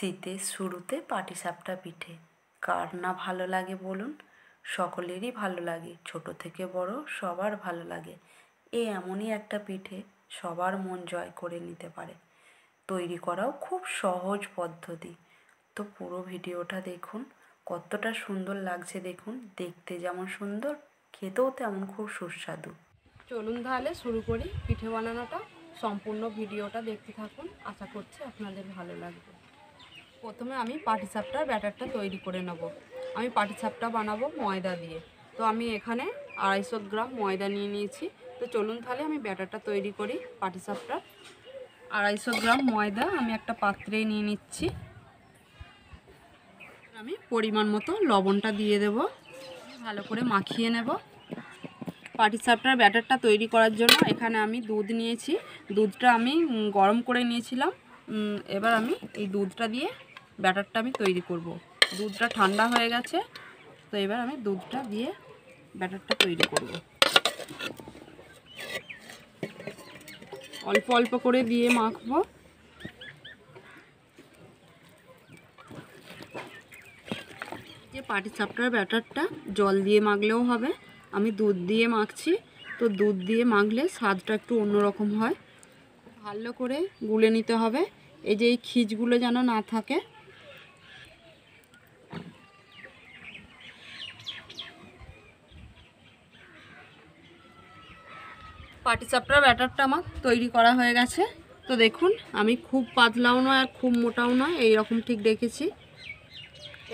শীতের শুরুতে পাটিসাপটা পিঠে কার না ভালো লাগে বলুন? সকলেরই ভালো লাগে, ছোট থেকে বড় সবার ভালো লাগে। এমনই একটা পিঠে সবার মন জয় করে নিতে পারে। তৈরি করাও খুব সহজ পদ্ধতি। তো পুরো ভিডিওটা দেখুন, কতটা সুন্দর লাগছে দেখুন। দেখতে যেমন সুন্দর, খেতেও তেমন খুব সুস্বাদু। চলুন তাহলে শুরু করি পিঠে বানানোটা। সম্পূর্ণ ভিডিওটা দেখতে থাকুন, আশা করছি আপনাদের ভালো লাগবে। প্রথমে আমি পাটিসাপটার ব্যাটারটা তৈরি করে নেব। আমি পাটিসাপটা বানাবো ময়দা দিয়ে, তো আমি এখানে 250 গ্রাম ময়দা নিয়ে নিয়েছি। তো চলুন তাহলে আমি ব্যাটারটা তৈরি করি পাটিসাপটার। 250 গ্রাম ময়দা আমি একটা পাত্রে নিয়ে নিচ্ছি। আমি পরিমাণ মতো লবণটা দিয়ে দেব, ভালো করে মাখিয়ে নেব। পাটিসাপটার ব্যাটারটা তৈরি করার জন্য এখানে আমি দুধ নিয়েছি। দুধটা আমি গরম করে নিয়েছিলাম। এবার আমি এই দুধটা দিয়ে ব্যাটারটা আমি তৈরি করব। দুধটা ঠান্ডা হয়ে গেছে, তো এবার আমি দুধটা দিয়ে ব্যাটারটা তৈরি করব। অল্প অল্প করে দিয়ে মাখবো। যে পাটিসাপটার ব্যাটারটা জল দিয়ে মাখলেও হবে, আমি দুধ দিয়ে মাখছি। তো দুধ দিয়ে মাখলে স্বাদটা একটু অন্যরকম হয়। ভালো করে গুলে নিতে হবে, এই যে এই খিচগুলো যেন না থাকে। পাটিসাপটার ব্যাটারটা আমার তৈরি করা হয়ে গেছে। তো দেখুন, আমি খুব পাতলাও নয় আর খুব মোটাও নয়, এইরকম ঠিক রেখেছি।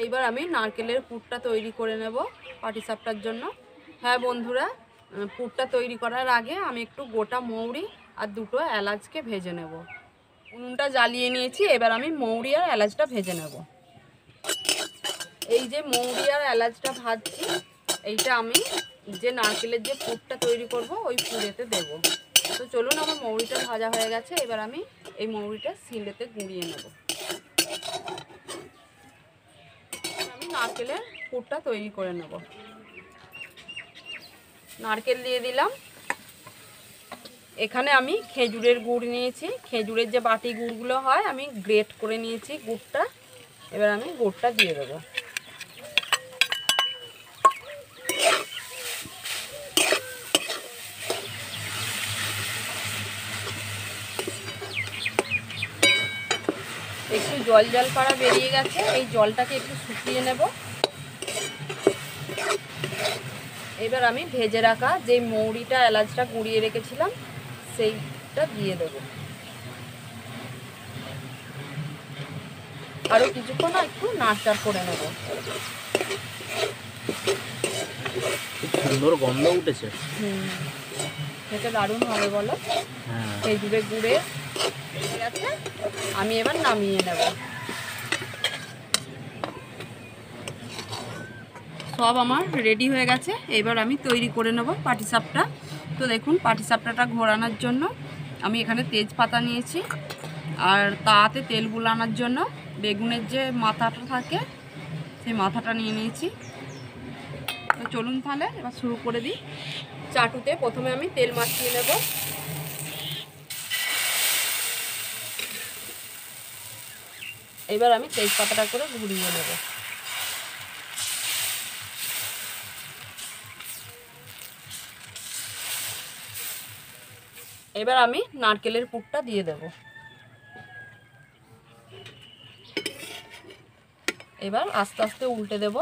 এইবার আমি নারকেলের পুরটা তৈরি করে নেব পাটিসাপটার জন্য। হ্যাঁ বন্ধুরা, পুরটা তৈরি করার আগে আমি একটু গোটা মৌরি আর দুটো এলাচকে ভেজে নেব। উনুনটা জ্বালিয়ে নিয়েছি, এবার আমি মৌরি আর এলাচটা ভেজে নেব। এই যে মৌরি আর এলাচটা ভাজছি, এইটা আমি যে নারকেলের যে পুরটা তৈরি করব ওই পুরেতে দেব। তো চলুন, আমার মৌরিটা ভাজা হয়ে গেছে। এবার আমি এই মৌরিটা শিলেতে গুঁড়িয়ে নেব। আমি নারকেলের পুরটা তৈরি করে নেব। নারকেল দিয়ে দিলাম। এখানে আমি খেজুরের গুড় নিয়েছি। খেজুরের যে বাটি গুড়গুলো হয়, আমি গ্রেট করে নিয়েছি গুড়টা। এবার আমি গুড়টা দিয়ে দেবো। একটু জল জল পাড়া বেরিয়ে গেছে, এই জলটাকে একটু শুকিয়ে নেব। এবার আমি ভেজে রাখা যে মৌরিটা এলাচটা গুঁড়িয়ে রেখেছিলাম সেইটা দিয়ে দেব। আরও কিছুক্ষণ একটু নাড়চাড় করে নেব। সুন্দর গন্ধ উঠেছে। খেতে দারুণ হবে বলো। খেজুরের গুড়ে হয়ে গেছে, আমি এবার নামিয়ে নেব। সব আমার রেডি হয়ে গেছে। এবার আমি তৈরি করে নেব পাটিসাপটা। তো দেখুন, পাটিসাপটাটা ঘোরানোর জন্য আমি এখানে তেজপাতা নিয়েছি, আর তাতে তেল গুলানোর জন্য বেগুনের যে মাথাটা থাকে সেই মাথাটা নিয়ে নিয়েছি। তো চলুন তাহলে এবার শুরু করে দিই। চাটুতে প্রথমে আমি তেল মাখিয়ে নেব। এবার আমি তেজপাতাটা করে ঘুরিয়ে নেব। এবার আমি নারকেলের পুরটা দিয়ে দেব। এবার আস্তে আস্তে উল্টে দেব।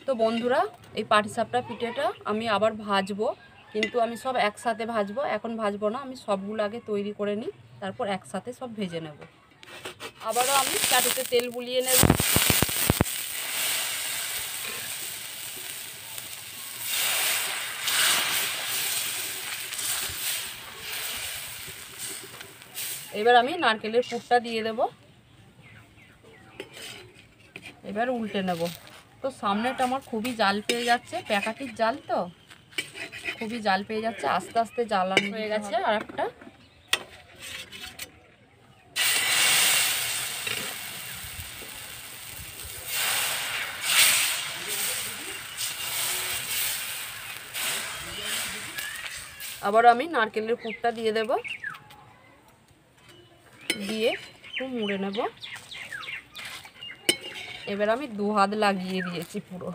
তো বন্ধুরা, এই পাটিসাপটা পিঠেটা আমি আবার ভাজবো, কিন্তু আমি সব একসাথে ভাজবো। এখন ভাজবো না, আমি সবগুলো আগে তৈরি করে নিই, তারপর একসাথে সব ভেজে নেব। আবারও আমি চাটুতে তেল বুলিয়ে নেব। এবার আমি নারকেলের পুরটা দিয়ে দেব। এবার উল্টে নেব। তো সামনেটা আমার খুবই জাল পেয়ে যাচ্ছে, প্যাকাটির জাল তো খুবই জাল পেয়ে যাচ্ছে। আস্তে আস্তে জ্বালানো হয়ে গেছে। আর একটা আবার আমি নারকেলের পুরটা দিয়ে দেব, দিয়ে একটু মুড়ে নেব। এবার আমি 2 হাত লাগিয়ে দিয়েছি পুরো।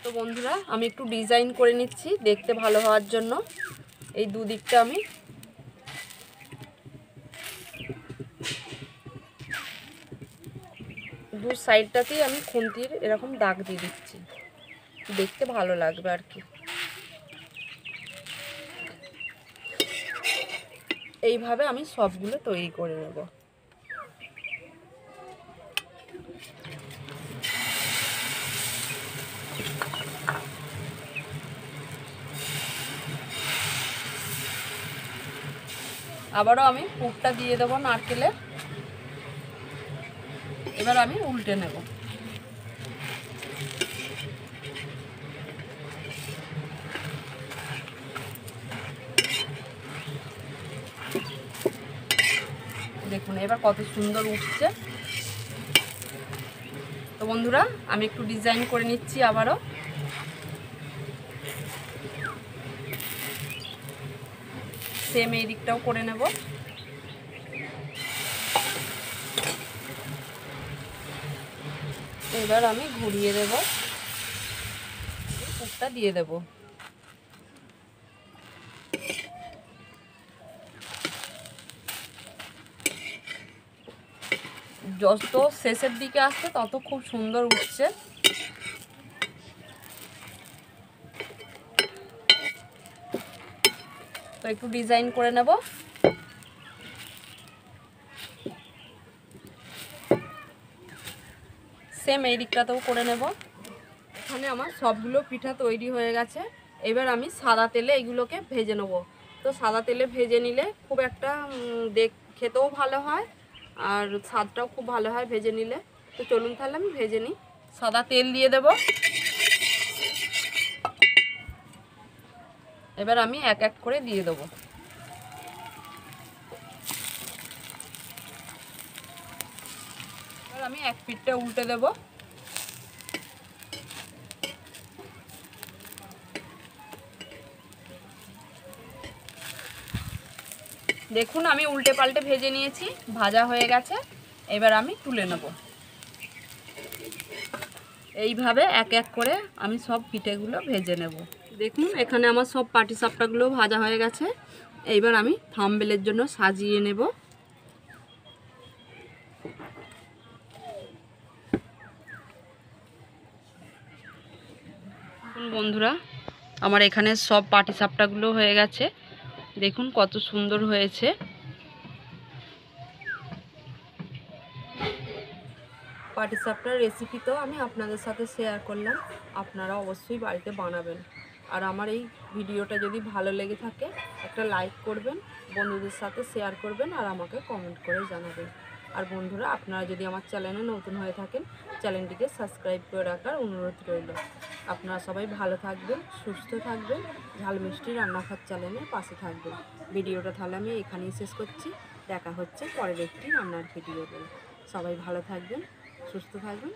তো বন্ধুরা আমি একটু ডিজাইন করে নিচ্ছি দেখতে ভালো হওয়ার জন্য। এই দুদিকটা আমি দু সাইডটাতেই আমি খুন্তির এরকম দাগ দিয়ে দিচ্ছি, দেখতে ভালো লাগবে আর কি। এইভাবে আমি সবগুলো তৈরি করে নেব। আবারও আমি পুরটা দিয়ে দেবো নারকেলের। এবার আমি উল্টে নেব। দেখুন এবার কত সুন্দর উঠছে। তো বন্ধুরা আমি একটু ডিজাইন করে নিচ্ছি আবারও। সেম এই দিকটাও করে নেব। এবার আমি ঘুরিয়ে দেব, পুরটা দিয়ে দেব। যত শেষের দিকে আসছে তত খুব সুন্দর উঠছে। তো একটু ডিজাইন করে নেব। সেম এই দিকটাতেও করে নেব। এখানে আমার সবগুলো পিঠা তৈরি হয়ে গেছে। এবার আমি সাদা তেলে এগুলোকে ভেজে নেব। তো সাদা তেলে ভেজে নিলে খুব একটা খেতেও ভালো হয় আর স্বাদটাও খুব ভালো হয় ভেজে নিলে। তো চলুন তাহলে আমি ভেজে নিই। সাদা তেল দিয়ে দেব। এবার আমি এক এক করে দিয়ে দেবো। এবার আমি এক পিঠটা উল্টে দেব। দেখুন আমি উল্টে পাল্টে ভেজে নিয়েছি, ভাজা হয়ে গেছে। এবার আমি তুলে নেব। এইভাবে এক এক করে আমি সব পিঠেগুলো ভেজে নেব। দেখুন এখানে আমার সব পাটিসাপটাগুলো ভাজা হয়ে গেছে। এইবার আমি থাম্বনেলের জন্য সাজিয়ে নেব। বন্ধুরা আমার এখানে সব পাটিসাপটাগুলো হয়ে গেছে। দেখুন কত সুন্দর হয়েছে। পাটিসাপটার রেসিপি তো আমি আপনাদের সাথে শেয়ার করলাম, আপনারা অবশ্যই বাড়িতে বানাবেন। আর আমার এই ভিডিওটা যদি ভালো লেগে থাকে একটা লাইক করবেন, বন্ধুদের সাথে শেয়ার করবেন আর আমাকে কমেন্ট করে জানাবেন। আর বন্ধুরা আপনারা যদি আমার চ্যানেলে নতুন হয়ে থাকেন চ্যানেলটিকে সাবস্ক্রাইব করে রাখার অনুরোধ রইল। আপনারা সবাই ভালো থাকবেন, সুস্থ থাকবেন, ঝাল মিষ্টি রান্নাঘর চ্যানেলের পাশে থাকবেন। ভিডিওটা তাহলে আমি এখানেই শেষ করছি। দেখা হচ্ছে পরের একটি রান্নার ভিডিও। সবাই ভালো থাকবেন, সুস্থ থাকবেন।